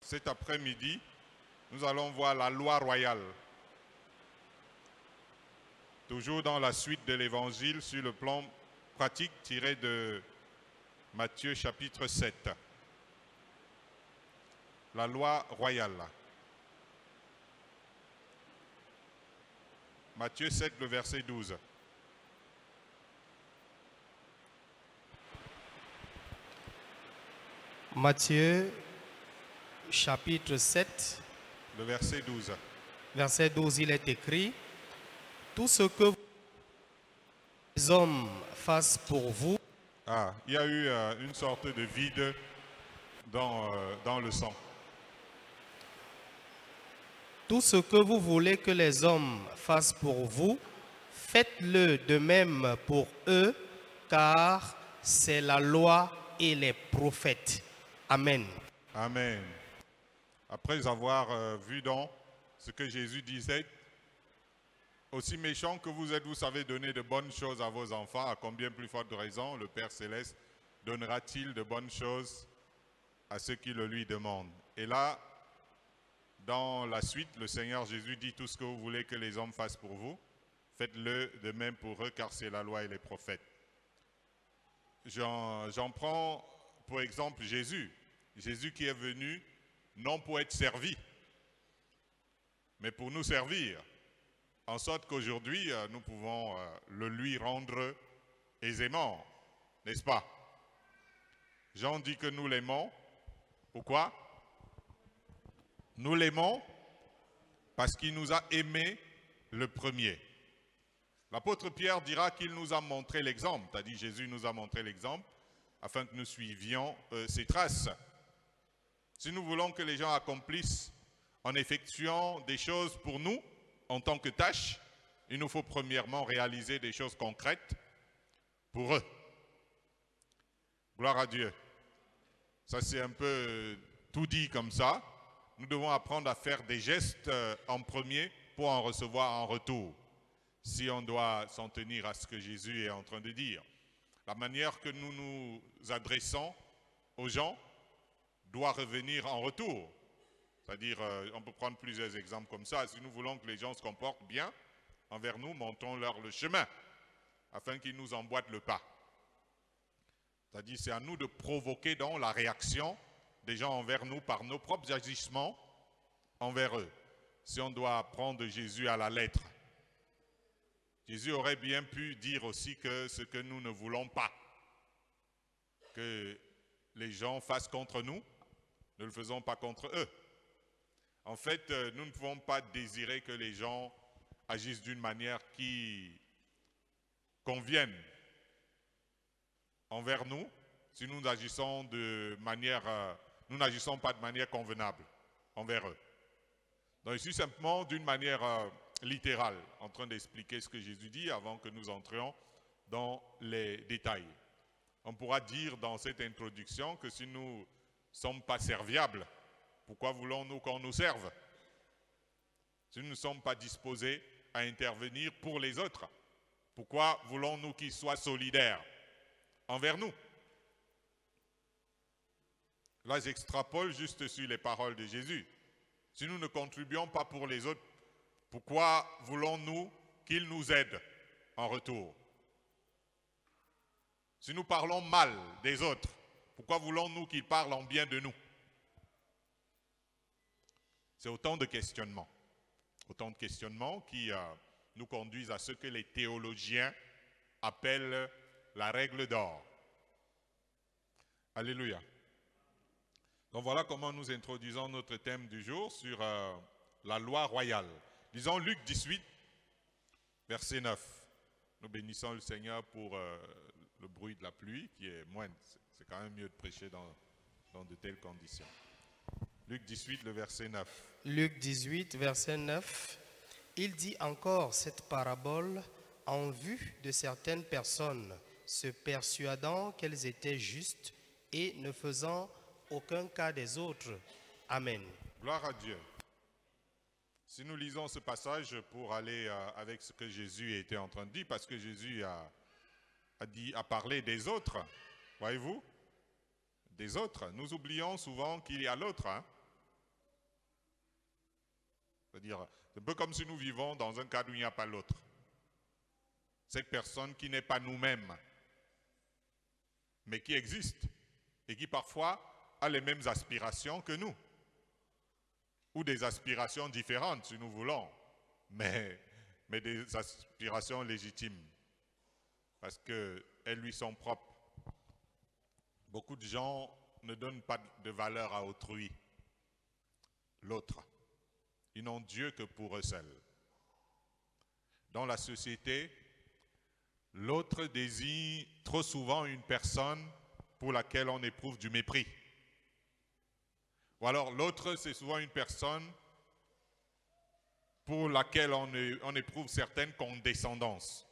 cet après-midi, nous allons voir la loi royale. Toujours dans la suite de l'évangile sur le plan pratique tiré de Matthieu chapitre 7. La loi royale. Matthieu 7, le verset 12. Matthieu chapitre 7, le verset 12. Verset 12, il est écrit: tout ce que les hommes fassent pour vous. Ah, il y a eu une sorte de vide dans le sang. Tout ce que vous voulez que les hommes fassent pour vous, faites-le de même pour eux, car c'est la loi et les prophètes. Amen. Amen. Après avoir vu dans ce que Jésus disait, aussi méchant que vous êtes, vous savez donner de bonnes choses à vos enfants, à combien plus forte raison le Père Céleste donnera-t-il de bonnes choses à ceux qui le lui demandent. Et là, dans la suite, le Seigneur Jésus dit: tout ce que vous voulez que les hommes fassent pour vous, faites-le de même pour eux, car c'est la loi et les prophètes. J'en prends pour exemple Jésus. Jésus qui est venu non pour être servi, mais pour nous servir. En sorte qu'aujourd'hui, nous pouvons le lui rendre aisément, n'est-ce pas? Jean dit que nous l'aimons. Pourquoi? Nous l'aimons parce qu'il nous a aimés le premier. L'apôtre Pierre dira qu'il nous a montré l'exemple, c'est-à-dire Jésus nous a montré l'exemple afin que nous suivions ses traces. Si nous voulons que les gens accomplissent en effectuant des choses pour nous, en tant que tâche, il nous faut premièrement réaliser des choses concrètes pour eux. Gloire à Dieu. Ça, c'est un peu tout dit comme ça. Nous devons apprendre à faire des gestes en premier pour en recevoir en retour. Si on doit s'en tenir à ce que Jésus est en train de dire. La manière que nous nous adressons aux gens doit revenir en retour. C'est-à-dire, on peut prendre plusieurs exemples comme ça. Si nous voulons que les gens se comportent bien envers nous, montrons-leur le chemin, afin qu'ils nous emboîtent le pas. C'est-à-dire, c'est à nous de provoquer donc la réaction des gens envers nous par nos propres agissements envers eux. Si on doit prendre Jésus à la lettre, Jésus aurait bien pu dire aussi que ce que nous ne voulons pas que les gens fassent contre nous, ne le faisons pas contre eux. En fait, nous ne pouvons pas désirer que les gens agissent d'une manière qui convienne envers nous si nous agissons nous n'agissons pas de manière convenable envers eux. Donc ici simplement d'une manière littérale, en train d'expliquer ce que Jésus dit avant que nous entrions dans les détails. On pourra dire dans cette introduction que si nous ne sommes pas serviables, pourquoi voulons-nous qu'on nous serve? Si nous ne sommes pas disposés à intervenir pour les autres, pourquoi voulons-nous qu'ils soient solidaires envers nous? Là, j'extrapole juste sur les paroles de Jésus. Si nous ne contribuons pas pour les autres, pourquoi voulons-nous qu'ils nous aident en retour? Si nous parlons mal des autres, pourquoi voulons-nous qu'ils parlent en bien de nous? C'est autant de questionnements qui nous conduisent à ce que les théologiens appellent la règle d'or. Alléluia. Donc voilà comment nous introduisons notre thème du jour sur la loi royale. Lisons Luc 18, verset 9. Nous bénissons le Seigneur pour le bruit de la pluie qui est moindre. C'est quand même mieux de prêcher dans de telles conditions. Luc 18, le verset 9. Luc 18, verset 9. Il dit encore cette parabole en vue de certaines personnes, se persuadant qu'elles étaient justes et ne faisant aucun cas des autres. Amen. Gloire à Dieu. Si nous lisons ce passage pour aller avec ce que Jésus était en train de dire, parce que Jésus a parlé des autres, voyez-vous, des autres. Nous oublions souvent qu'il y a l'autre. Hein? C'est-à-dire, c'est un peu comme si nous vivons dans un cadre où il n'y a pas l'autre. Cette personne qui n'est pas nous-mêmes, mais qui existe et qui parfois a les mêmes aspirations que nous, ou des aspirations différentes si nous voulons, mais des aspirations légitimes, parce qu'elles lui sont propres. Beaucoup de gens ne donnent pas de valeur à autrui, l'autre. Ils n'ont Dieu que pour eux seuls. Dans la société, l'autre désigne trop souvent une personne pour laquelle on éprouve du mépris. Ou alors l'autre, c'est souvent une personne pour laquelle on éprouve certaines condescendances.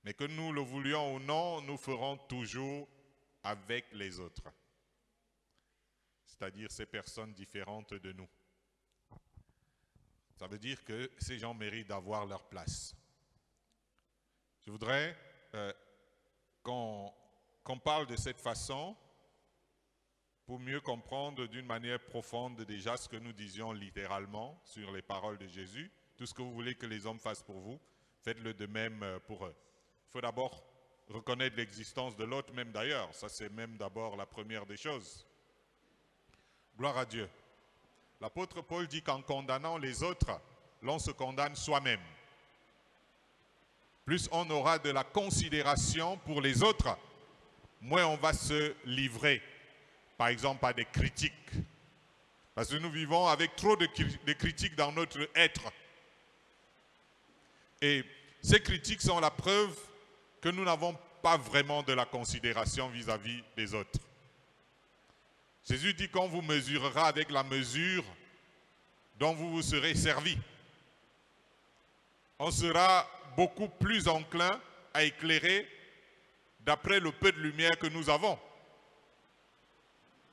Mais que nous le voulions ou non, nous ferons toujours avec les autres. C'est-à-dire ces personnes différentes de nous. Ça veut dire que ces gens méritent d'avoir leur place. Je voudrais qu'on parle de cette façon pour mieux comprendre d'une manière profonde déjà ce que nous disions littéralement sur les paroles de Jésus. Tout ce que vous voulez que les hommes fassent pour vous, faites-le de même pour eux. Il faut d'abord reconnaître l'existence de l'autre, même d'ailleurs. Ça, c'est même d'abord la première des choses. Gloire à Dieu. L'apôtre Paul dit qu'en condamnant les autres, l'on se condamne soi-même. Plus on aura de la considération pour les autres, moins on va se livrer, par exemple, à des critiques. Parce que nous vivons avec trop de critiques dans notre être. Et ces critiques sont la preuve que nous n'avons pas vraiment de la considération vis-à-vis des autres. Jésus dit qu'on vous mesurera avec la mesure dont vous vous serez servi. On sera beaucoup plus enclin à éclairer d'après le peu de lumière que nous avons.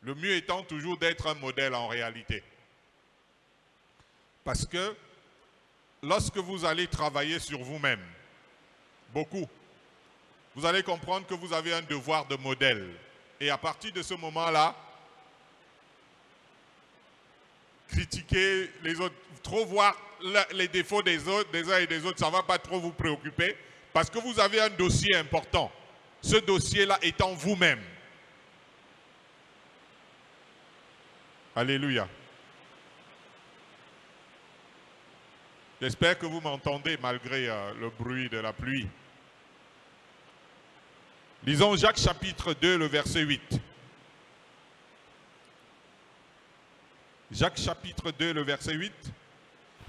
Le mieux étant toujours d'être un modèle en réalité. Parce que lorsque vous allez travailler sur vous-même, beaucoup, vous allez comprendre que vous avez un devoir de modèle. Et à partir de ce moment-là, critiquer les autres, trop voir les défauts des autres, des uns et des autres, ça ne va pas trop vous préoccuper parce que vous avez un dossier important. Ce dossier-là étant vous-même. Alléluia. J'espère que vous m'entendez malgré le bruit de la pluie. Lisons Jacques chapitre 2, le verset 8. Jacques chapitre 2, le verset 8.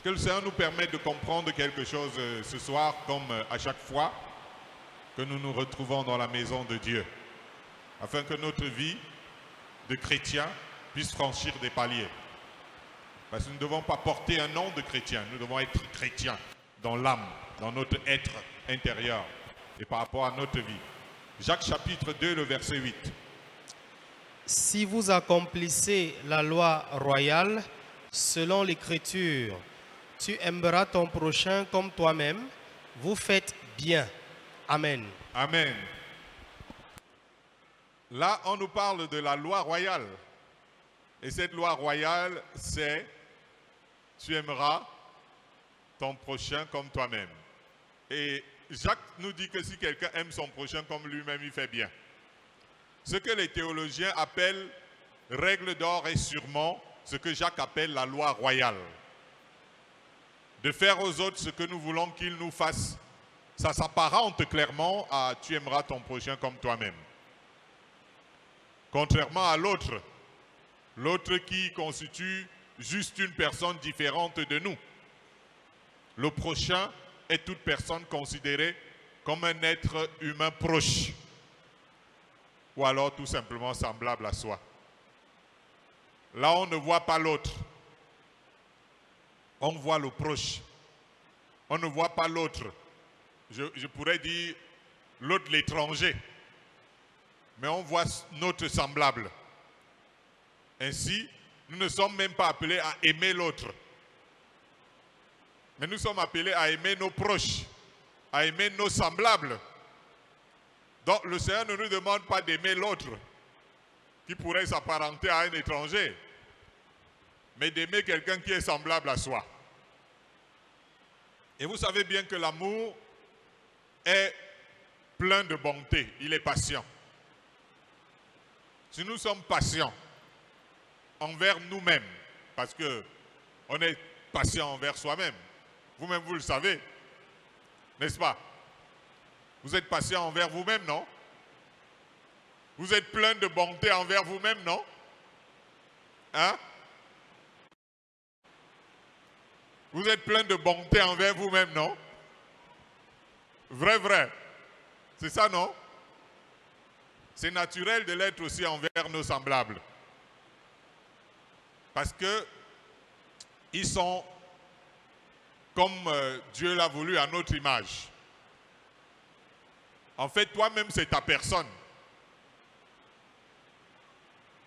Que le Seigneur nous permette de comprendre quelque chose ce soir, comme à chaque fois que nous nous retrouvons dans la maison de Dieu, afin que notre vie de chrétien puisse franchir des paliers. Parce que nous ne devons pas porter un nom de chrétien, nous devons être chrétiens dans l'âme, dans notre être intérieur et par rapport à notre vie. Jacques chapitre 2, le verset 8. Si vous accomplissez la loi royale selon l'Écriture, tu aimeras ton prochain comme toi-même, vous faites bien. Amen. Amen. Là, on nous parle de la loi royale. Et cette loi royale, c'est tu aimeras ton prochain comme toi-même. Et Jacques nous dit que si quelqu'un aime son prochain comme lui-même, il fait bien. Ce que les théologiens appellent règle d'or est sûrement ce que Jacques appelle la loi royale. De faire aux autres ce que nous voulons qu'ils nous fassent. Ça s'apparente clairement à tu aimeras ton prochain comme toi-même. Contrairement à l'autre, l'autre qui constitue juste une personne différente de nous. Le prochain est toute personne considérée comme un être humain proche. Ou alors tout simplement semblable à soi. Là, on ne voit pas l'autre. On voit le proche. On ne voit pas l'autre. Je pourrais dire l'autre, l'étranger. Mais on voit notre semblable. Ainsi, nous ne sommes même pas appelés à aimer l'autre. Mais nous sommes appelés à aimer nos proches, à aimer nos semblables. Donc le Seigneur ne nous demande pas d'aimer l'autre qui pourrait s'apparenter à un étranger. mais d'aimer quelqu'un qui est semblable à soi. Et vous savez bien que l'amour est plein de bonté, il est patient. Si nous sommes patients envers nous-mêmes, parce qu'on est patient envers soi-même, vous-même vous le savez, n'est-ce pas? Vous êtes patient envers vous-même, non? Vous êtes plein de bonté envers vous-même, non? Hein? Vous êtes plein de bonté envers vous-même, non? Vrai, vrai. C'est ça, non? C'est naturel de l'être aussi envers nos semblables. Parce que ils sont comme Dieu l'a voulu à notre image. En fait, toi-même, c'est ta personne.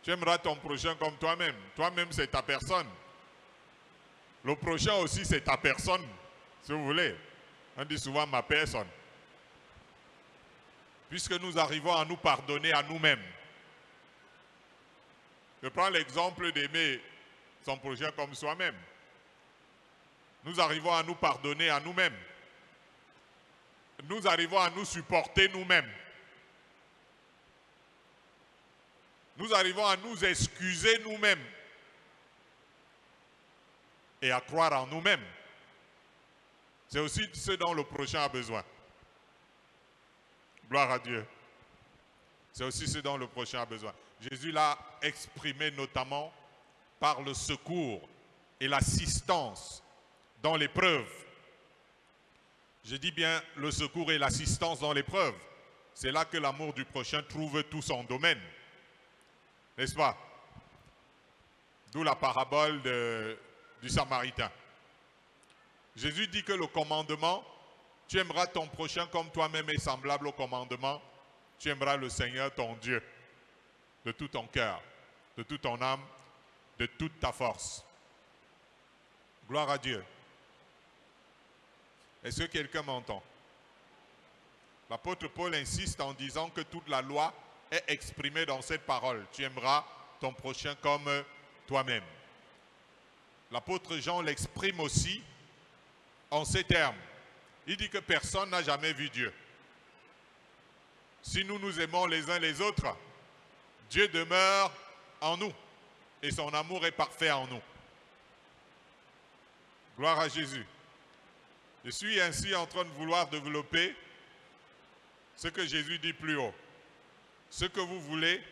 Tu aimeras ton prochain comme toi-même. Toi-même, c'est ta personne. Le prochain aussi, c'est ta personne, si vous voulez. On dit souvent ma personne. Puisque nous arrivons à nous pardonner à nous-mêmes. Je prends l'exemple d'aimer son prochain comme soi-même. Nous arrivons à nous pardonner à nous-mêmes. Nous arrivons à nous supporter nous-mêmes. Nous arrivons à nous excuser nous-mêmes. Et à croire en nous-mêmes. C'est aussi ce dont le prochain a besoin. Gloire à Dieu. C'est aussi ce dont le prochain a besoin. Jésus l'a exprimé notamment par le secours et l'assistance dans l'épreuve. Je dis bien le secours et l'assistance dans l'épreuve. C'est là que l'amour du prochain trouve tout son domaine. N'est-ce pas? D'où la parabole du Samaritain. Jésus dit que le commandement, tu aimeras ton prochain comme toi-même est semblable au commandement, tu aimeras le Seigneur ton Dieu de tout ton cœur, de toute ton âme, de toute ta force. Gloire à Dieu. Est-ce que quelqu'un m'entend? L'apôtre Paul insiste en disant que toute la loi est exprimée dans cette parole. Tu aimeras ton prochain comme toi-même. L'apôtre Jean l'exprime aussi en ces termes. Il dit que personne n'a jamais vu Dieu. Si nous nous aimons les uns les autres, Dieu demeure en nous et son amour est parfait en nous. Gloire à Jésus. Je suis ainsi en train de vouloir développer ce que Jésus dit plus haut. Ce que vous voulez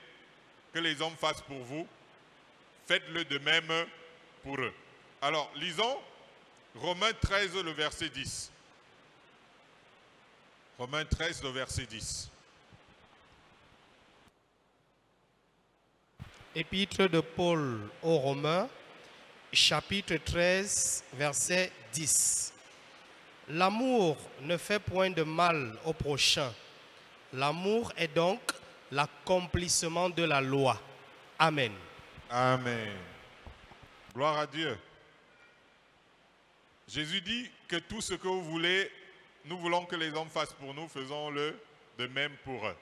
que les hommes fassent pour vous, faites-le de même pour eux. Alors, lisons Romains 13, le verset 10. Romains 13, le verset 10. Épître de Paul aux Romains, chapitre 13, verset 10. L'amour ne fait point de mal au prochain. L'amour est donc l'accomplissement de la loi. Amen. Amen. Gloire à Dieu. Jésus dit que tout ce que vous voulez, nous voulons que les hommes fassent pour nous, faisons-le de même pour eux.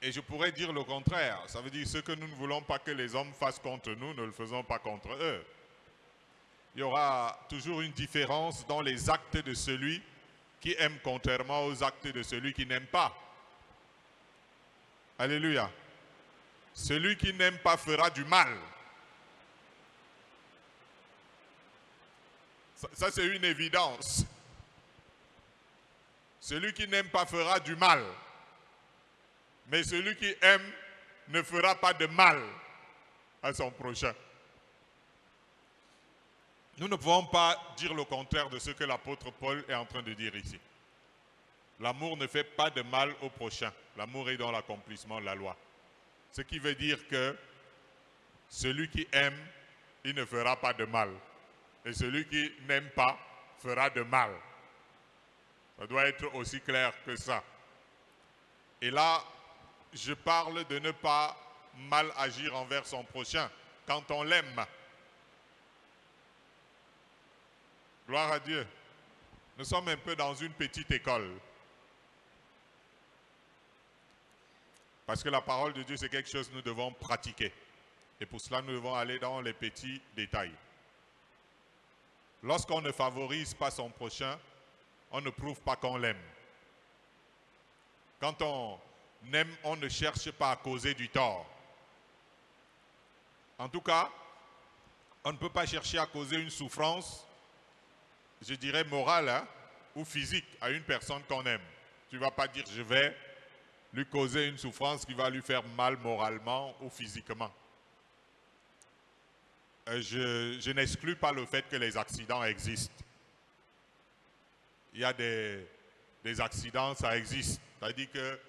Et je pourrais dire le contraire. Ça veut dire ce que nous ne voulons pas que les hommes fassent contre nous, ne le faisons pas contre eux. Il y aura toujours une différence dans les actes de celui qui aime contrairement aux actes de celui qui n'aime pas. Alléluia. Celui qui n'aime pas fera du mal. Ça c'est une évidence. Celui qui n'aime pas fera du mal. Mais celui qui aime ne fera pas de mal à son prochain. Nous ne pouvons pas dire le contraire de ce que l'apôtre Paul est en train de dire ici. L'amour ne fait pas de mal au prochain. L'amour est dans l'accomplissement de la loi. Ce qui veut dire que celui qui aime, il ne fera pas de mal. Et celui qui n'aime pas fera de mal. Ça doit être aussi clair que ça. Et là, je parle de ne pas mal agir envers son prochain quand on l'aime. Gloire à Dieu. Nous sommes un peu dans une petite école. Parce que la parole de Dieu, c'est quelque chose que nous devons pratiquer. Et pour cela, nous devons aller dans les petits détails. Lorsqu'on ne favorise pas son prochain, on ne prouve pas qu'on l'aime. Quand on aime, on ne cherche pas à causer du tort. En tout cas, on ne peut pas chercher à causer une souffrance, je dirais morale, hein, ou physique à une personne qu'on aime. Tu ne vas pas dire je vais lui causer une souffrance qui va lui faire mal moralement ou physiquement. Je n'exclus pas le fait que les accidents existent. Il y a des accidents, ça existe. C'est-à-dire que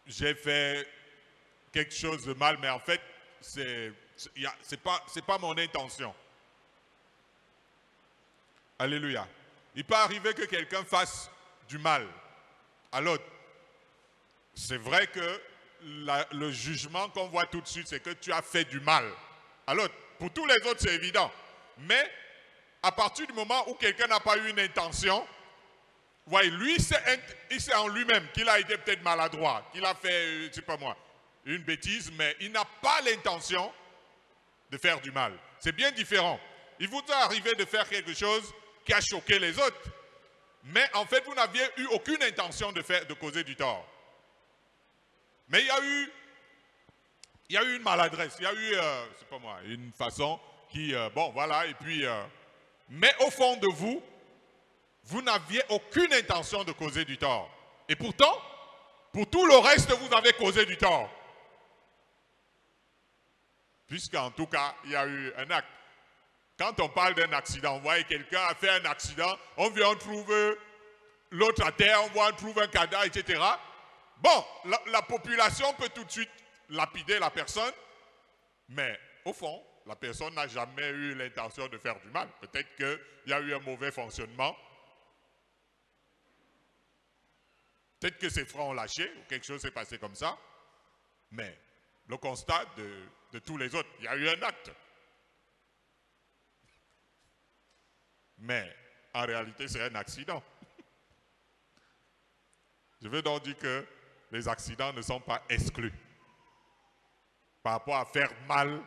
j'ai fait quelque chose de mal, mais en fait, c'est pas mon intention. Alléluia. Il peut arriver que quelqu'un fasse du mal à l'autre. C'est vrai que le jugement qu'on voit tout de suite, c'est que tu as fait du mal à l'autre. Pour tous les autres, c'est évident. Mais à partir du moment où quelqu'un n'a pas eu une intention, ouais, lui, il sait en lui-même qu'il a été peut-être maladroit, qu'il a fait, je sais pas moi, une bêtise, mais il n'a pas l'intention de faire du mal. C'est bien différent. Il vous est arrivé de faire quelque chose qui a choqué les autres, mais en fait, vous n'aviez eu aucune intention de causer du tort. Mais il y a eu une maladresse, il y a eu, c'est pas moi, une façon qui, bon, voilà, et puis, mais au fond de vous, vous n'aviez aucune intention de causer du tort. Et pourtant, pour tout le reste, vous avez causé du tort. Puisqu'en tout cas, il y a eu un acte. Quand on parle d'un accident, on voit que quelqu'un a fait un accident, on vient, on trouve l'autre à terre, on voit, on trouve un cadavre, etc. Bon, la population peut tout de suite lapider la personne, mais au fond, la personne n'a jamais eu l'intention de faire du mal. Peut-être qu'il y a eu un mauvais fonctionnement. Peut-être que ses freins ont lâché, ou quelque chose s'est passé comme ça. Mais le constat de tous les autres, il y a eu un acte. Mais en réalité, c'est un accident. Je veux donc dire que les accidents ne sont pas exclus par rapport à faire mal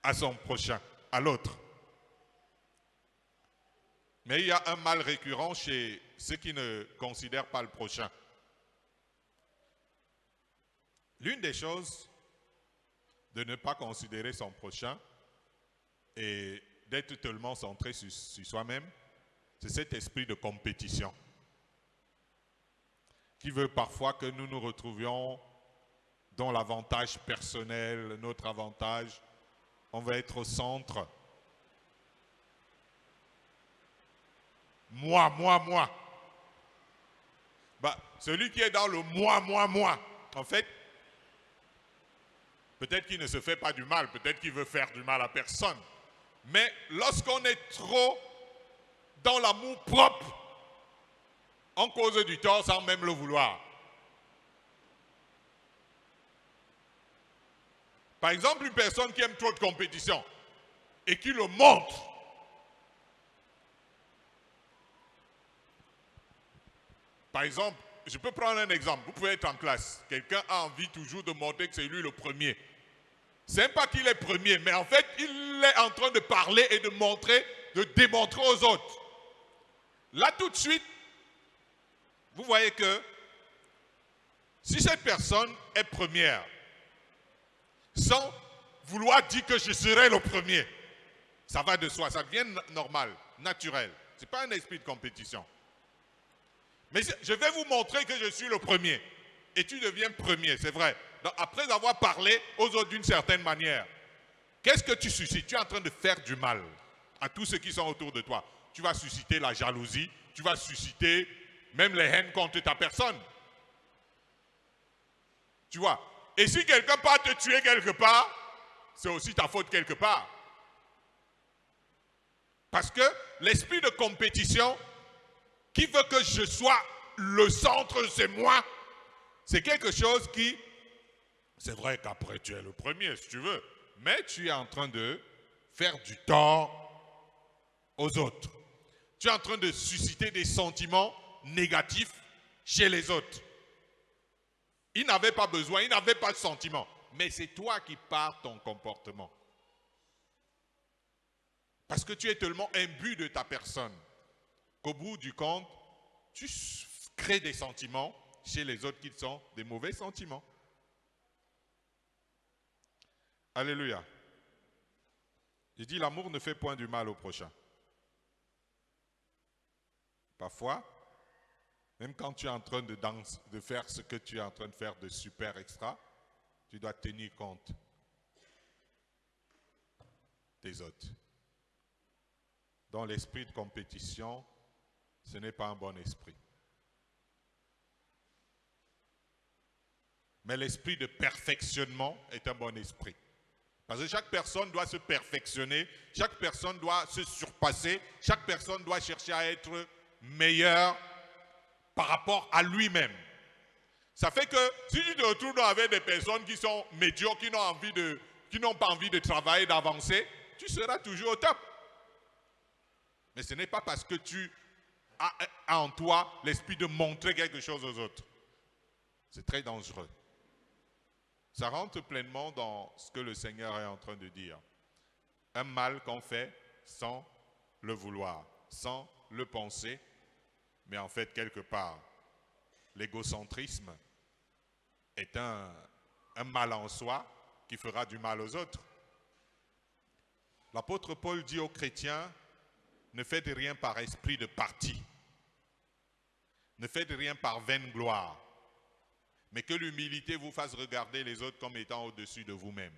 à son prochain, à l'autre. Mais il y a un mal récurrent chez ceux qui ne considèrent pas le prochain. L'une des choses de ne pas considérer son prochain et d'être tellement centré sur soi-même, c'est cet esprit de compétition qui veut parfois que nous nous retrouvions dans l'avantage personnel, notre avantage. On va être au centre. Moi, moi, moi. Bah, celui qui est dans le moi, moi, moi, en fait, peut-être qu'il ne se fait pas du mal, peut-être qu'il veut faire du mal à personne. Mais lorsqu'on est trop dans l'amour propre, on cause du tort sans même le vouloir. Par exemple, une personne qui aime trop de compétition et qui le montre. Par exemple, je peux prendre un exemple. Vous pouvez être en classe. Quelqu'un a envie toujours de montrer que c'est lui le premier. Ce n'est pas qu'il est premier, mais en fait, il est en train de parler et de montrer, de démontrer aux autres. Là, tout de suite, vous voyez que si cette personne est première, sans vouloir dire que je serai le premier, ça va de soi, ça devient normal, naturel. Ce n'est pas un esprit de compétition. Mais je vais vous montrer que je suis le premier. Et tu deviens premier, c'est vrai. Donc, après avoir parlé aux autres d'une certaine manière, qu'est-ce que tu suscites? Tu es en train de faire du mal à tous ceux qui sont autour de toi. Tu vas susciter la jalousie, tu vas susciter même les haines contre ta personne. Tu vois? Et si quelqu'un part te tuer quelque part, c'est aussi ta faute quelque part. Parce que l'esprit de compétition qui veut que je sois le centre, c'est moi, c'est quelque chose qui, c'est vrai qu'après tu es le premier si tu veux, mais tu es en train de faire du tort aux autres. Tu es en train de susciter des sentiments négatifs chez les autres. Ils n'avaient pas besoin, ils n'avaient pas de sentiments. mais c'est toi qui pars ton comportement. Parce que tu es tellement imbu de ta personne qu'au bout du compte, tu crées des sentiments chez les autres qui sont des mauvais sentiments. Alléluia. Il dit l'amour ne fait point du mal au prochain. Parfois, même quand tu es en train de faire ce que tu es en train de faire de super extra, tu dois tenir compte des autres. Dans l'esprit de compétition, ce n'est pas un bon esprit. Mais l'esprit de perfectionnement est un bon esprit. Parce que chaque personne doit se perfectionner, chaque personne doit se surpasser, chaque personne doit chercher à être meilleur par rapport à lui-même. Ça fait que si tu te retrouves avec des personnes qui sont médiocres, qui n'ont pas envie de travailler, d'avancer, tu seras toujours au top. Mais ce n'est pas parce que tu as en toi l'esprit de montrer quelque chose aux autres. C'est très dangereux. Ça rentre pleinement dans ce que le Seigneur est en train de dire. Un mal qu'on fait sans le vouloir, sans le penser, mais en fait, quelque part, l'égocentrisme est un mal en soi qui fera du mal aux autres. L'apôtre Paul dit aux chrétiens, ne faites rien par esprit de parti, ne faites rien par vaine gloire, mais que l'humilité vous fasse regarder les autres comme étant au-dessus de vous-même.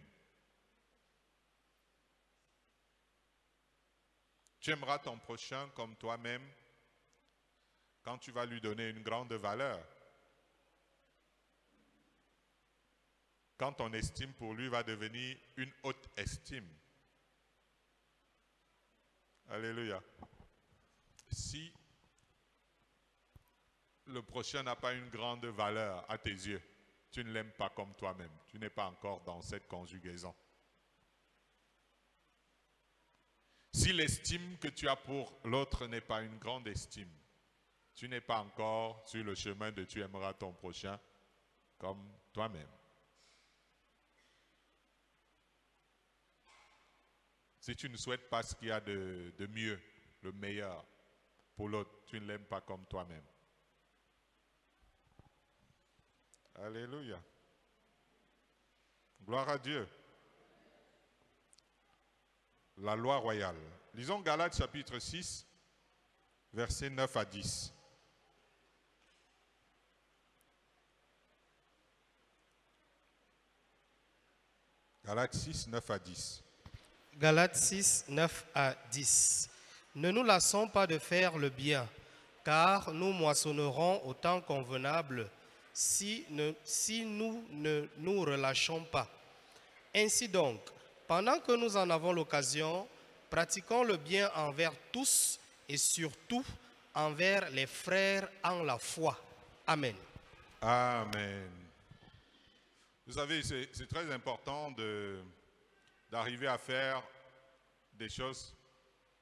Tu aimeras ton prochain comme toi-même quand tu vas lui donner une grande valeur. Quand ton estime pour lui va devenir une haute estime. Alléluia. Si le prochain n'a pas une grande valeur à tes yeux, tu ne l'aimes pas comme toi-même. Tu n'es pas encore dans cette conjugaison. Si l'estime que tu as pour l'autre n'est pas une grande estime, tu n'es pas encore sur le chemin de tu aimeras ton prochain comme toi-même. Si tu ne souhaites pas ce qu'il y a de mieux, le meilleur pour l'autre, tu ne l'aimes pas comme toi-même. Alléluia. Gloire à Dieu. La loi royale. Lisons Galates chapitre 6, versets 9 à 10. Galates 6, 9 à 10. Galates 6, 9 à 10. Ne nous lassons pas de faire le bien, car nous moissonnerons au temps convenable si nous ne nous relâchons pas. Ainsi donc, pendant que nous en avons l'occasion, pratiquons le bien envers tous et surtout envers les frères en la foi. Amen. Amen. Vous savez, c'est très important d'arriver à faire des choses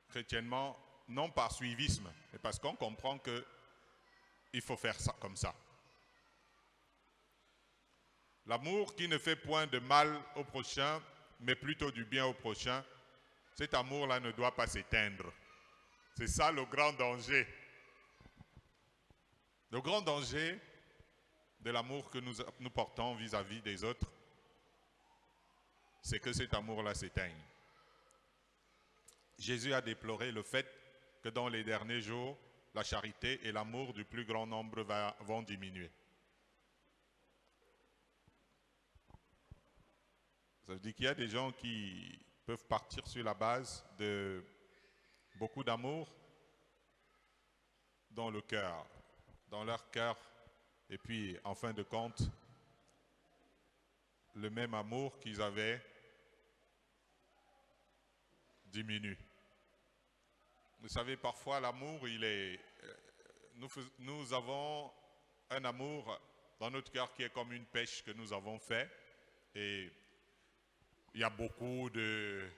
chrétiennement, non par suivisme, mais parce qu'on comprend qu'il faut faire ça comme ça. L'amour qui ne fait point de mal au prochain, mais plutôt du bien au prochain, cet amour-là ne doit pas s'éteindre. C'est ça le grand danger. Le grand danger de l'amour que nous portons vis-à-vis des autres, c'est que cet amour-là s'éteigne. Jésus a déploré le fait que dans les derniers jours, la charité et l'amour du plus grand nombre vont diminuer. Ça veut dire qu'il y a des gens qui peuvent partir sur la base de beaucoup d'amour dans le cœur, dans leur cœur, et puis en fin de compte, le même amour qu'ils avaient diminue. Vous savez, parfois l'amour, nous avons un amour dans notre cœur qui est comme une pêche que nous avons fait, et il y a beaucoup de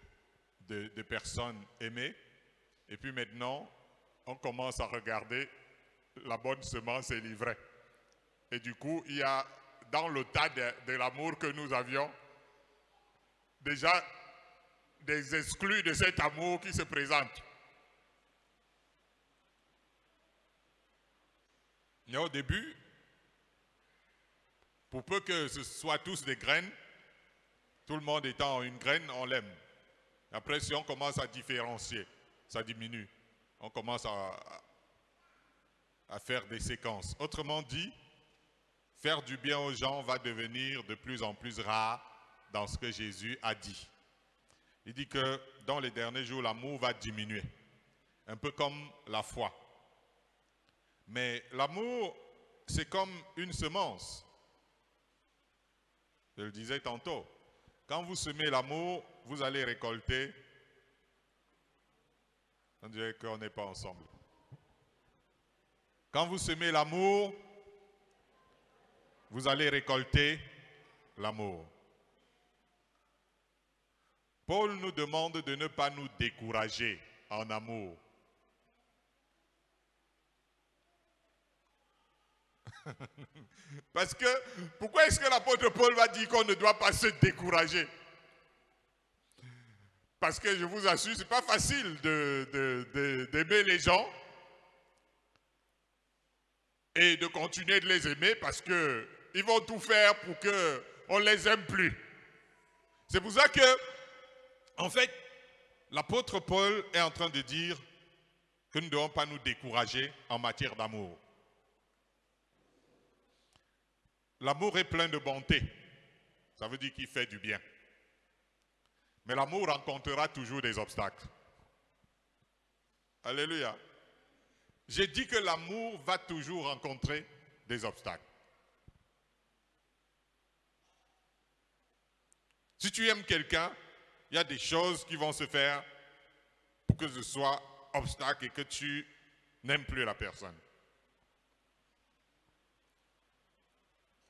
personnes aimées. Et puis maintenant, on commence à regarder la bonne semence et l'ivraie. Et du coup, il y a dans le tas de l'amour que nous avions, déjà des exclus de cet amour qui se présente. Et au début, pour peu que ce soit tous des graines, tout le monde étant une graine, on l'aime. Après, si on commence à différencier, ça diminue. On commence à faire des séquences. Autrement dit, faire du bien aux gens va devenir de plus en plus rare dans ce que Jésus a dit. Il dit que dans les derniers jours, l'amour va diminuer. Un peu comme la foi. Mais l'amour, c'est comme une semence. Je le disais tantôt. Quand vous semez l'amour, vous allez récolter. On dirait qu'on n'est pas ensemble. Quand vous semez l'amour, vous allez récolter l'amour. Paul nous demande de ne pas nous décourager en amour. Parce que, pourquoi est-ce que l'apôtre Paul va dire qu'on ne doit pas se décourager? Parce que je vous assure, ce n'est pas facile d'aimer les gens et de continuer de les aimer parce qu'ils vont tout faire pour qu'on ne les aime plus. C'est pour ça que, en fait, l'apôtre Paul est en train de dire que nous ne devons pas nous décourager en matière d'amour. L'amour est plein de bonté. Ça veut dire qu'il fait du bien. Mais l'amour rencontrera toujours des obstacles. Alléluia. J'ai dit que l'amour va toujours rencontrer des obstacles. Si tu aimes quelqu'un, il y a des choses qui vont se faire pour que ce soit obstacle et que tu n'aimes plus la personne.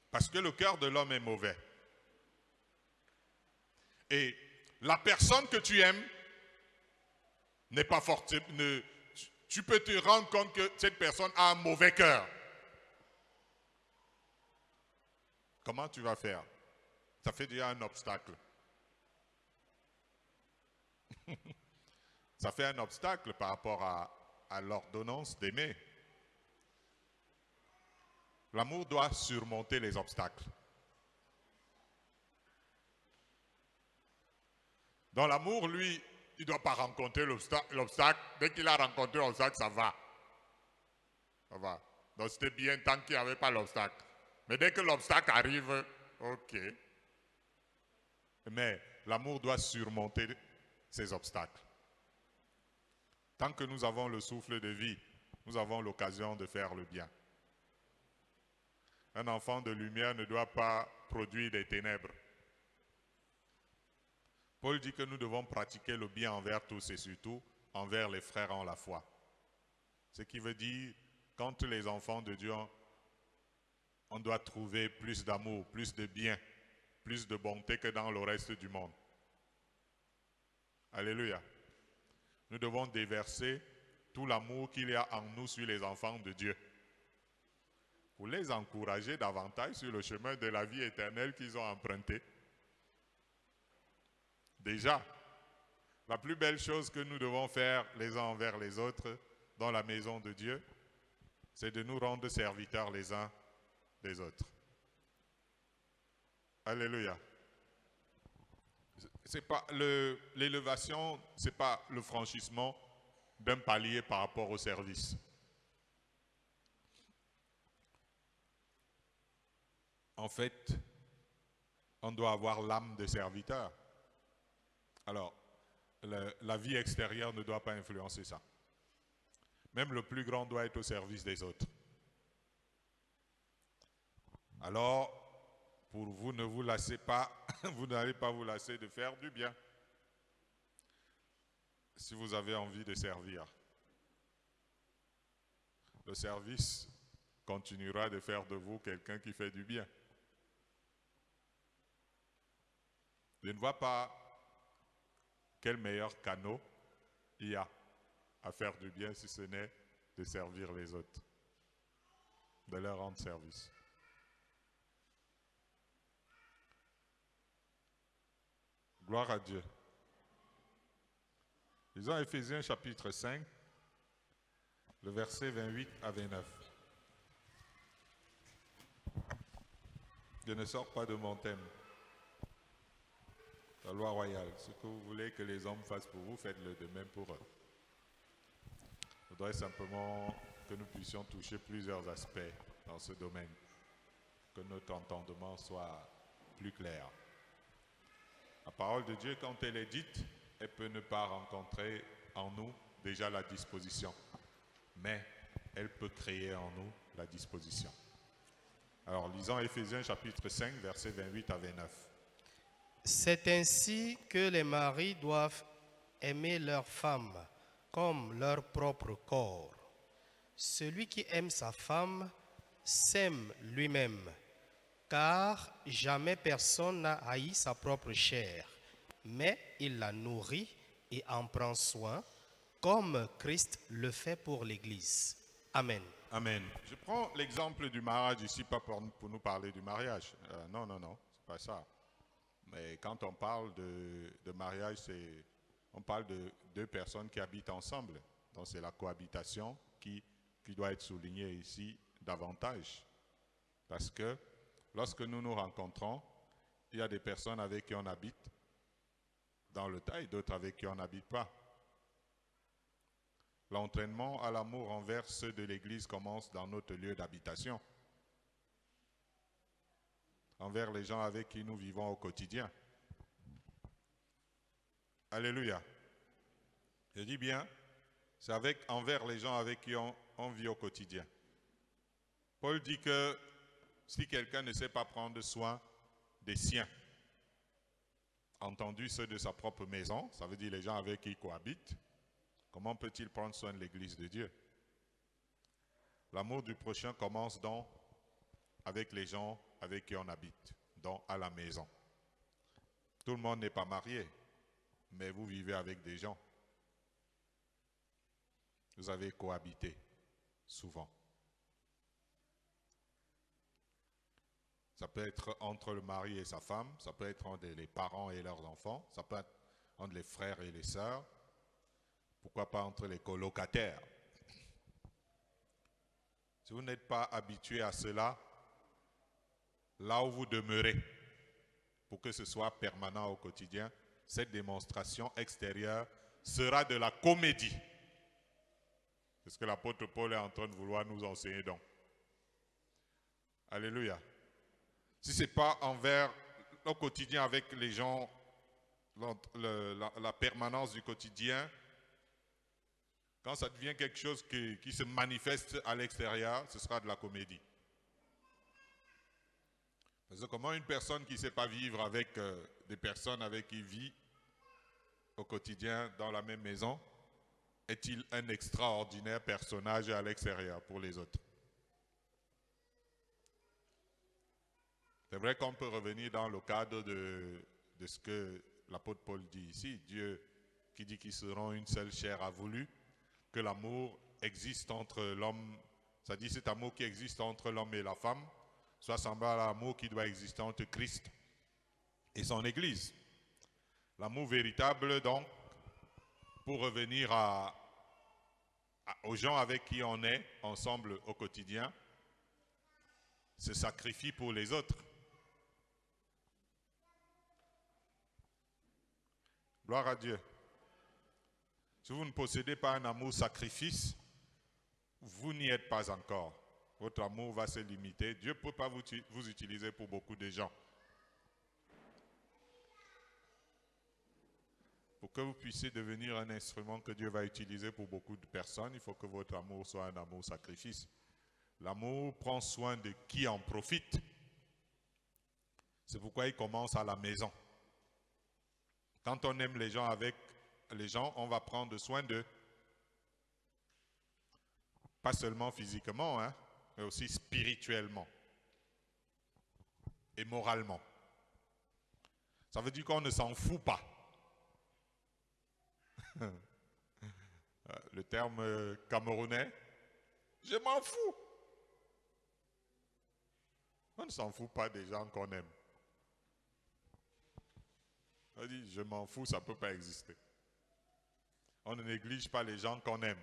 Parce que le cœur de l'homme est mauvais. Et la personne que tu aimes n'est pas forte. Tu peux te rendre compte que cette personne a un mauvais cœur. Comment tu vas faire? Ça fait déjà un obstacle. Ça fait un obstacle par rapport à l'ordonnance d'aimer. L'amour doit surmonter les obstacles. Dans l'amour, lui, il ne doit pas rencontrer l'obstacle. Dès qu'il a rencontré l'obstacle, ça va. Ça va. Donc c'était bien tant qu'il n'y avait pas l'obstacle. Mais dès que l'obstacle arrive, ok. Mais l'amour doit surmonter ces obstacles. Tant que nous avons le souffle de vie, nous avons l'occasion de faire le bien. Un enfant de lumière ne doit pas produire des ténèbres. Paul dit que nous devons pratiquer le bien envers tous et surtout envers les frères en la foi. Ce qui veut dire, quand les enfants de Dieu, on doit trouver plus d'amour, plus de bien, plus de bonté que dans le reste du monde. Alléluia. Nous devons déverser tout l'amour qu'il y a en nous sur les enfants de Dieu, pour les encourager davantage sur le chemin de la vie éternelle qu'ils ont emprunté. Déjà, la plus belle chose que nous devons faire les uns envers les autres dans la maison de Dieu, c'est de nous rendre serviteurs les uns des autres. Alléluia. C'est pas l'élévation, c'est pas le franchissement d'un palier par rapport au service. En fait, on doit avoir l'âme de serviteur. Alors, la vie extérieure ne doit pas influencer ça. Même le plus grand doit être au service des autres. Alors, pour vous, ne vous lassez pas, vous n'allez pas vous lasser de faire du bien. Si vous avez envie de servir, le service continuera de faire de vous quelqu'un qui fait du bien. Je ne vois pas quel meilleur canot il y a à faire du bien si ce n'est de servir les autres, de leur rendre service. Gloire à Dieu. Lisons Éphésiens chapitre 5, le verset 28 à 29. Je ne sors pas de mon thème. La loi royale. Ce que vous voulez que les hommes fassent pour vous, faites-le de même pour eux. Je voudrais simplement que nous puissions toucher plusieurs aspects dans ce domaine. Que notre entendement soit plus clair. La parole de Dieu, quand elle est dite, elle peut ne pas rencontrer en nous déjà la disposition. Mais elle peut créer en nous la disposition. Alors, lisons Éphésiens chapitre 5, versets 28 à 29. C'est ainsi que les maris doivent aimer leurs femmes comme leur propre corps. Celui qui aime sa femme s'aime lui-même, car jamais personne n'a haï sa propre chair, mais il la nourrit et en prend soin, comme Christ le fait pour l'Église. Amen. Amen. Je prends l'exemple du mariage ici, pas pour nous parler du mariage. Non, c'est pas ça. Mais quand on parle de mariage, on parle de deux personnes qui habitent ensemble. Donc c'est la cohabitation qui doit être soulignée ici davantage. Parce que lorsque nous nous rencontrons, il y a des personnes avec qui on habite dans le tas et d'autres avec qui on n'habite pas. L'entraînement à l'amour envers ceux de l'Église commence dans notre lieu d'habitation, envers les gens avec qui nous vivons au quotidien. Alléluia. Je dis bien, c'est envers les gens avec qui on vit au quotidien. Paul dit que si quelqu'un ne sait pas prendre soin des siens, entendu ceux de sa propre maison, ça veut dire les gens avec qui il cohabite, comment peut-il prendre soin de l'Église de Dieu? L'amour du prochain commence donc avec les gens avec qui on habite, donc à la maison. Tout le monde n'est pas marié, mais vous vivez avec des gens. Vous avez cohabité, souvent. Ça peut être entre le mari et sa femme, ça peut être entre les parents et leurs enfants, ça peut être entre les frères et les sœurs, pourquoi pas entre les colocataires. Si vous n'êtes pas habitué à cela, là où vous demeurez, pour que ce soit permanent au quotidien, cette démonstration extérieure sera de la comédie. C'est ce que l'apôtre Paul est en train de vouloir nous enseigner donc. Alléluia. Si ce n'est pas envers au quotidien avec les gens, la permanence du quotidien, quand ça devient quelque chose qui se manifeste à l'extérieur, ce sera de la comédie. Parce que comment une personne qui ne sait pas vivre avec des personnes avec qui il vit au quotidien dans la même maison, est-il un extraordinaire personnage à l'extérieur pour les autres? C'est vrai qu'on peut revenir dans le cadre de ce que l'apôtre Paul dit ici. Dieu qui dit qu'ils seront une seule chair a voulu que l'amour existe entre l'homme, ça dit cet amour qui existe entre l'homme et la femme, soit semblable à l'amour qui doit exister entre Christ et son Église. L'amour véritable, donc, pour revenir aux gens avec qui on est ensemble au quotidien, se sacrifie pour les autres. Gloire à Dieu. Si vous ne possédez pas un amour sacrifice, vous n'y êtes pas encore. Votre amour va se limiter. Dieu ne peut pas vous utiliser pour beaucoup de gens. Pour que vous puissiez devenir un instrument que Dieu va utiliser pour beaucoup de personnes, il faut que votre amour soit un amour sacrifice. L'amour prend soin de qui en profite. C'est pourquoi il commence à la maison. Quand on aime les gens avec les gens, on va prendre soin d'eux. Pas seulement physiquement, hein, mais aussi spirituellement et moralement. Ça veut dire qu'on ne s'en fout pas. Le terme camerounais, je m'en fous. On ne s'en fout pas des gens qu'on aime. On dit, je m'en fous, ça ne peut pas exister. On ne néglige pas les gens qu'on aime.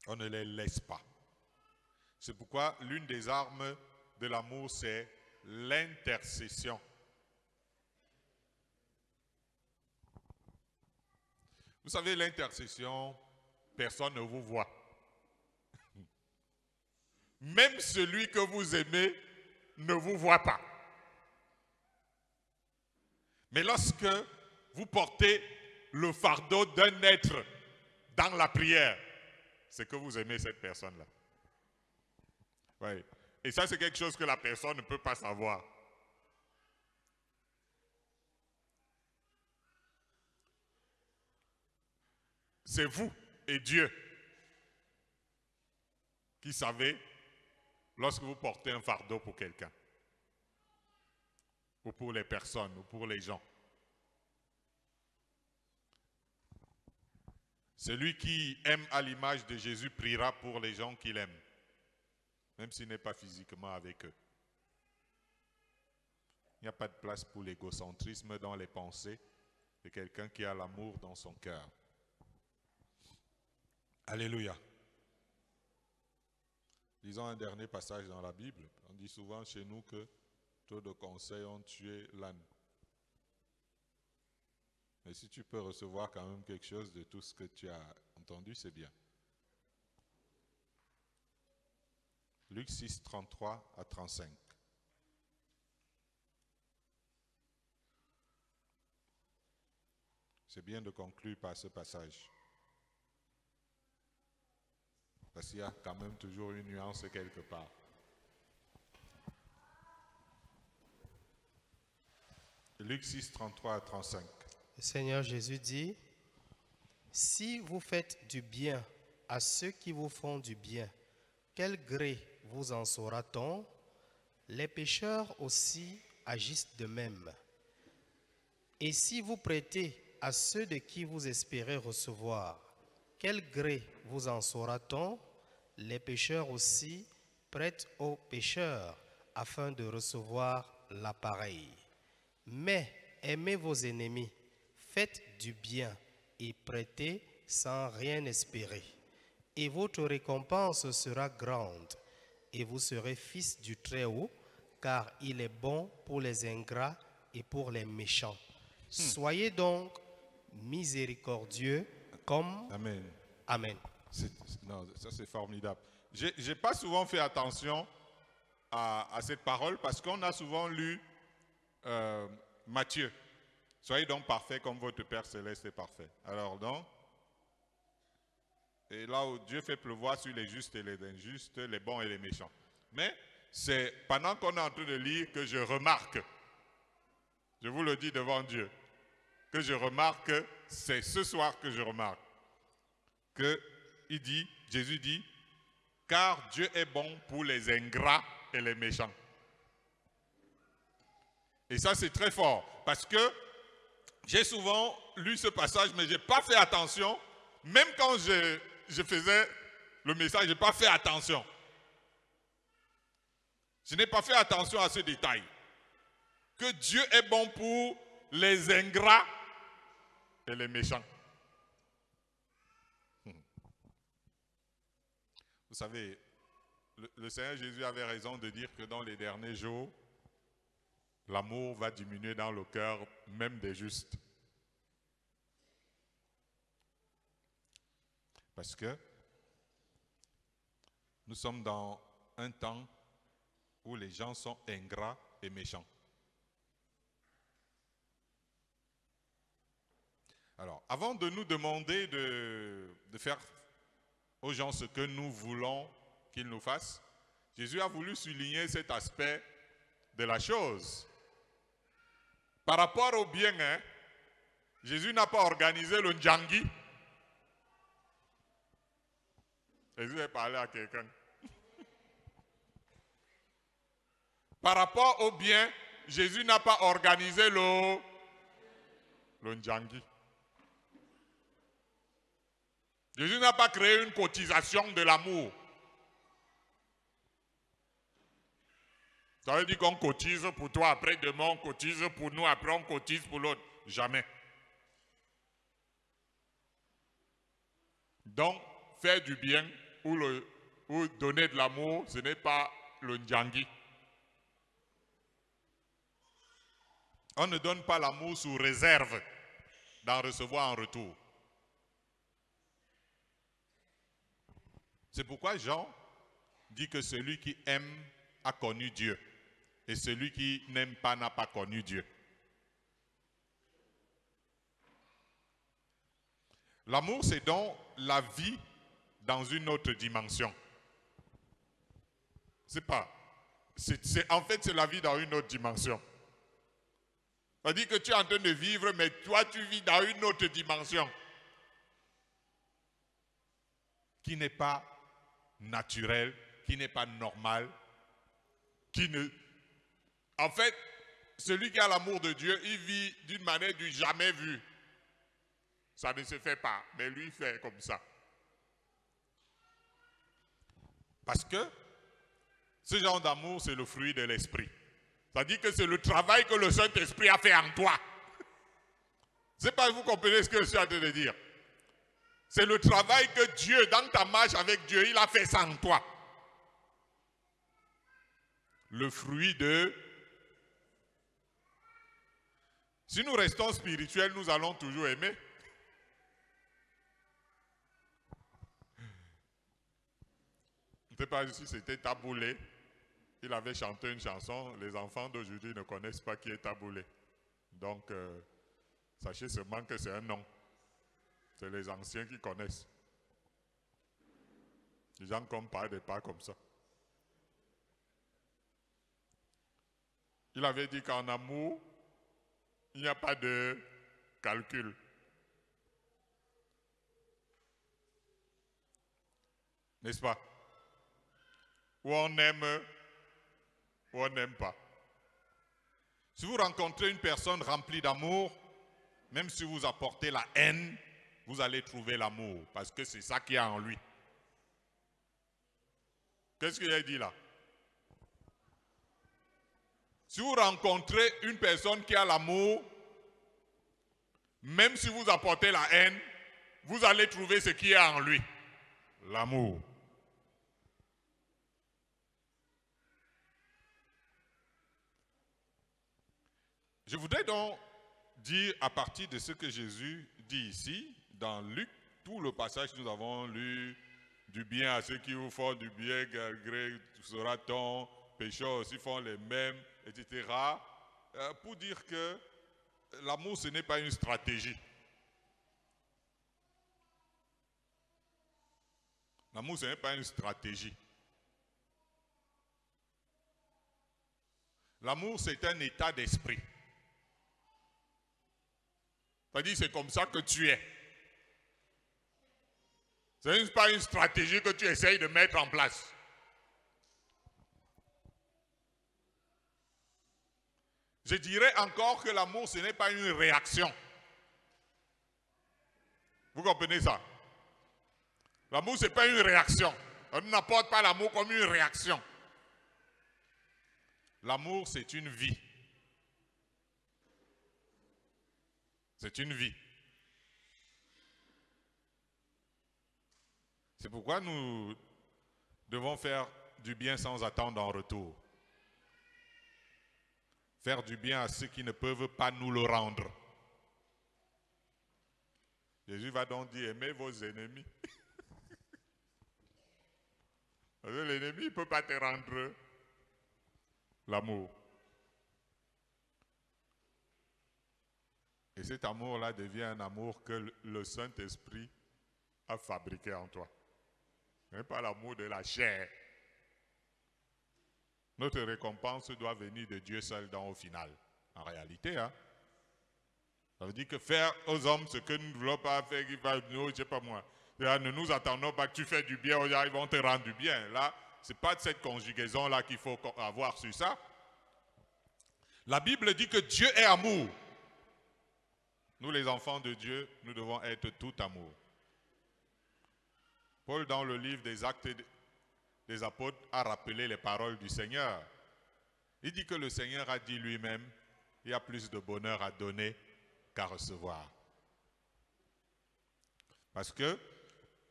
On ne les laisse pas. C'est pourquoi l'une des armes de l'amour, c'est l'intercession. Vous savez, l'intercession, personne ne vous voit. Même celui que vous aimez ne vous voit pas. Mais lorsque vous portez le fardeau d'un être dans la prière, c'est que vous aimez cette personne-là. Oui. Et ça, c'est quelque chose que la personne ne peut pas savoir. C'est vous et Dieu qui savez lorsque vous portez un fardeau pour quelqu'un, ou pour les personnes, ou pour les gens. Celui qui aime à l'image de Jésus priera pour les gens qu'il aime, même s'il n'est pas physiquement avec eux. Il n'y a pas de place pour l'égocentrisme dans les pensées de quelqu'un qui a l'amour dans son cœur. Alléluia. Lisons un dernier passage dans la Bible. On dit souvent chez nous que trop de conseils ont tué l'âne. Mais si tu peux recevoir quand même quelque chose de tout ce que tu as entendu, c'est bien. Luc 6, 33 à 35. C'est bien de conclure par ce passage. Parce qu'il y a quand même toujours une nuance quelque part. Luc 6, 33 à 35. Le Seigneur Jésus dit, « Si vous faites du bien à ceux qui vous font du bien, quel gré vous en saura-t-on? Les pécheurs aussi agissent de même. Et si vous prêtez à ceux de qui vous espérez recevoir, quel gré vous en saura-t-on? Les pécheurs aussi prêtent aux pécheurs afin de recevoir l'appareil. Mais aimez vos ennemis, faites du bien et prêtez sans rien espérer. Et votre récompense sera grande, et vous serez fils du Très-Haut, car il est bon pour les ingrats et pour les méchants. Soyez donc miséricordieux comme... Amen. Amen. Non, ça c'est formidable. Je n'ai pas souvent fait attention à cette parole parce qu'on a souvent lu Matthieu. Soyez donc parfaits comme votre Père Céleste est parfait. Alors donc, et là où Dieu fait pleuvoir sur les justes et les injustes, les bons et les méchants. Mais c'est pendant qu'on est en train de lire que je remarque, je vous le dis devant Dieu, que je remarque, c'est ce soir que je remarque, que Jésus dit, car Dieu est bon pour les ingrats et les méchants. Et ça c'est très fort, parce que j'ai souvent lu ce passage, mais je n'ai pas fait attention, même quand je faisais le message, je n'ai pas fait attention. Je n'ai pas fait attention à ce détail. Que Dieu est bon pour les ingrats et les méchants. Vous savez, le Seigneur Jésus avait raison de dire que dans les derniers jours, l'amour va diminuer dans le cœur même des justes. Parce que nous sommes dans un temps où les gens sont ingrats et méchants. Alors, avant de nous demander de faire aux gens ce que nous voulons qu'ils nous fassent, Jésus a voulu souligner cet aspect de la chose. Par rapport au bien, Jésus n'a pas organisé le Ndjangi. Jésus a parlé à quelqu'un. Par rapport au bien, Jésus n'a pas organisé le Ndjangi. Jésus n'a pas créé une cotisation de l'amour. Ça veut dire qu'on cotise pour toi, après demain on cotise pour nous, après on cotise pour l'autre. Jamais. Donc, faire du bien ou donner de l'amour, ce n'est pas le ndjangi. On ne donne pas l'amour sous réserve d'en recevoir en retour. C'est pourquoi Jean dit que celui qui aime a connu Dieu et celui qui n'aime pas n'a pas connu Dieu. L'amour, c'est donc la vie dans une autre dimension. En fait, c'est la vie dans une autre dimension. C'est-à-dire que tu es en train de vivre, mais toi, tu vis dans une autre dimension qui n'est pas naturelle, qui n'est pas normale, En fait, celui qui a l'amour de Dieu, il vit d'une manière du jamais vu. Ça ne se fait pas, mais lui fait comme ça. Parce que ce genre d'amour, c'est le fruit de l'esprit. C'est-à-dire que c'est le travail que le Saint-Esprit a fait en toi. Je ne sais pas si vous comprenez ce que je suis en train de dire. C'est le travail que Dieu, dans ta marche avec Dieu, il a fait ça en toi. Le fruit de... Si nous restons spirituels, nous allons toujours aimer. Je ne sais pas si c'était Taboulé. Il avait chanté une chanson. Les enfants d'aujourd'hui ne connaissent pas qui est Taboulé. Donc, sachez seulement que c'est un nom. C'est les anciens qui connaissent. Les gens comme pas des pas comme ça. Il avait dit qu'en amour, il n'y a pas de calcul. N'est-ce pas? Ou on aime, ou on n'aime pas. Si vous rencontrez une personne remplie d'amour, même si vous apportez la haine, vous allez trouver l'amour, parce que c'est ça qu'il y a en lui. Qu'est-ce qu'il a dit là? Si vous rencontrez une personne qui a l'amour, même si vous apportez la haine, vous allez trouver ce qu'il y a en lui. L'amour. Je voudrais donc dire à partir de ce que Jésus dit ici, dans Luc, tout le passage que nous avons lu, du bien à ceux qui vous font du bien, gré sera ton, pécheurs aussi font les mêmes, etc. Pour dire que l'amour, ce n'est pas une stratégie. L'amour, ce n'est pas une stratégie. L'amour, c'est un état d'esprit. C'est-à-dire, c'est comme ça que tu es. Ce n'est pas une stratégie que tu essayes de mettre en place. Je dirais encore que l'amour, ce n'est pas une réaction. Vous comprenez ça? L'amour, ce n'est pas une réaction. On n'apporte pas l'amour comme une réaction. L'amour, c'est une vie. C'est une vie. C'est pourquoi nous devons faire du bien sans attendre en retour. Faire du bien à ceux qui ne peuvent pas nous le rendre. Jésus va donc dire, aimez vos ennemis. L'ennemi ne peut pas te rendre l'amour. Et cet amour-là devient un amour que le Saint-Esprit a fabriqué en toi. Ce n'est pas l'amour de la chair. Notre récompense doit venir de Dieu seul au final. En réalité, hein. Ça veut dire que faire aux hommes ce que nous ne voulons pas faire, je ne sais pas moi. Ne nous attendons pas que tu fais du bien, ils vont te rendre du bien. Là, ce n'est pas de cette conjugaison-là qu'il faut avoir sur ça. La Bible dit que Dieu est amour. Nous, les enfants de Dieu, nous devons être tout amour. Paul, dans le livre des Actes des Apôtres, a rappelé les paroles du Seigneur. Il dit que le Seigneur a dit lui-même, il y a plus de bonheur à donner qu'à recevoir. Parce que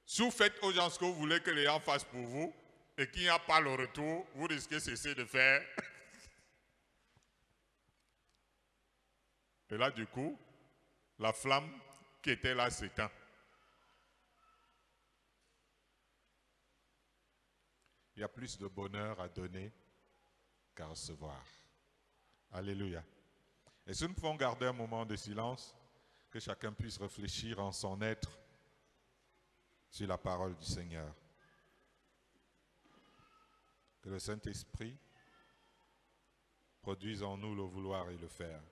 si vous faites aux gens ce que vous voulez que les gens fassent pour vous et qu'il n'y a pas le retour, vous risquez de cesser de faire. Et là, du coup, la flamme qui était là s'éteint. Il y a plus de bonheur à donner qu'à recevoir. Alléluia. Et si nous pouvons garder un moment de silence, que chacun puisse réfléchir en son être sur la parole du Seigneur. Que le Saint-Esprit produise en nous le vouloir et le faire.